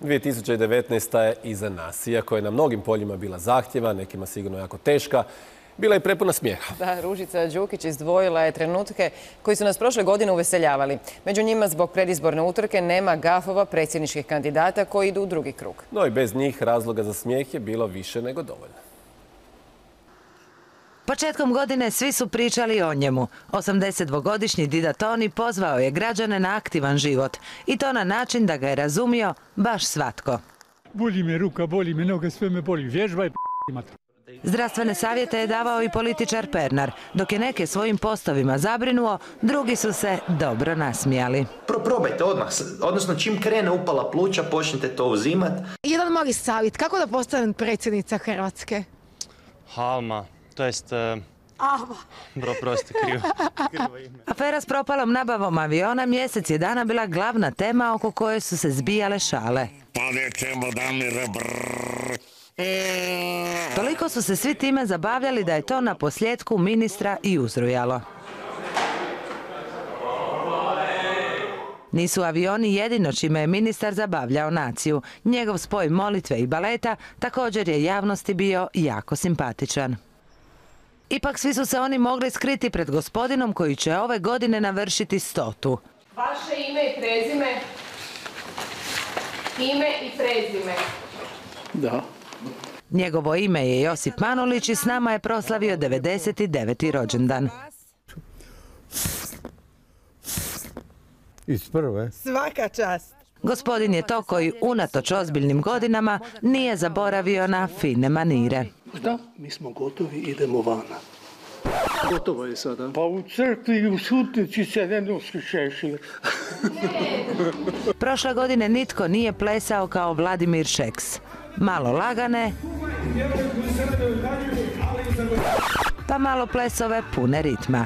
2019. je iza nas. Iako je na mnogim poljima bila zahtjeva, nekima sigurno jako teška, bila je prepuna smijeha. Da, Ružica Đukić izdvojila je trenutke koji su nas prošle godine uveseljavali. Među njima zbog predizborne utrke nema gafova predsjedničkih kandidata koji idu u drugi krug. No i bez njih razloga za smijeh je bilo više nego dovoljno. Početkom godine svi su pričali o njemu. 82-godišnji Dida Toni pozvao je građane na aktivan život i to na način da ga je razumio baš svatko. Boli me ruka, boli me noga, sve me boli. Vježba je p***imata. Zdravstvene savjete je davao i političar Pernar. Dok je neke svojim postovima zabrinuo, drugi su se dobro nasmijali. Probajte odmah, odnosno čim krene upala pluća, počnite to uzimati. Jedan mali savjet, kako da postanem predsjednica Hrvatske? Halma, to jest... Bro, prosti, krivo ime. Afera s propalom nabavom aviona mjesec je dana bila glavna tema oko koje su se zbijale šale. Toliko su se svi time zabavljali da je to na posljedku ministra i uzrujalo. Nisu avioni jedino čime je ministar zabavljao naciju. Njegov spoj molitve i baleta također je javnosti bio jako simpatičan. Ipak svi su se oni mogli skriti pred gospodinom koji će ove godine navršiti 100. Vaše ime i prezime? Ime i prezime? Da. Njegovo ime je Josip Manulić i s nama je proslavio 99. rođendan. Iz prve. Svaka čast. Gospodin je to koji unatoč ozbiljnim godinama nije zaboravio na fine manire. Da, mi smo gotovi, idemo vana. Gotovo je sada. Pa u crkvi u sutnici se ne nosi šešir. Prošle godine nitko nije plesao kao Vladimir Šeks. Malo lagane, pa malo plesove pune ritma.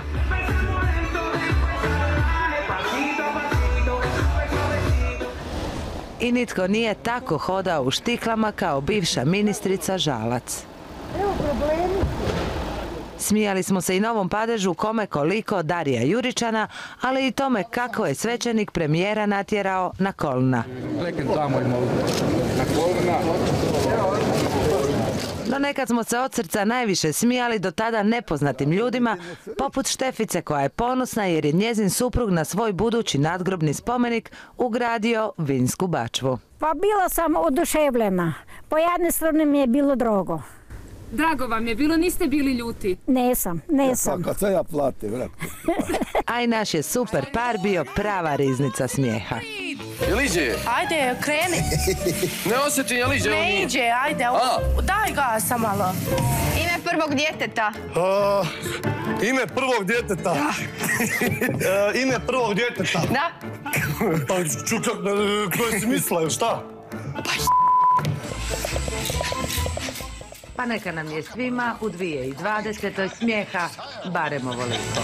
I nitko nije tako hodao u štiklama kao bivša ministrica Žalac. Smijali smo se i novom padežu kome koliko Darija Juričana, ali i tome kako je svećenik premijera natjerao na kolna. No nekad smo se od srca najviše smijali do tada nepoznatim ljudima, poput Štefice koja je ponosna jer je njezin suprug na svoj budući nadgrobni spomenik ugradio vinsku bačvu. Pa bila sam oduševljena. Po jedne strane mi je bilo drago. Drago vam je bilo, niste bili ljuti? Nesam. Pa kad se ja platim, vrati. A i naš je super par bio prava riznica smijeha. Jel iđe? Ajde, kreni. Ne osjetim, jel iđe? Ne iđe, ajde, daj gasa malo. Ime prvog djeteta? Ime prvog djeteta? Ime prvog djeteta? Da. Pa čukak, koje si mislila, šta? Pa neka nam je svima u 2020. smijeha barem ovoliko.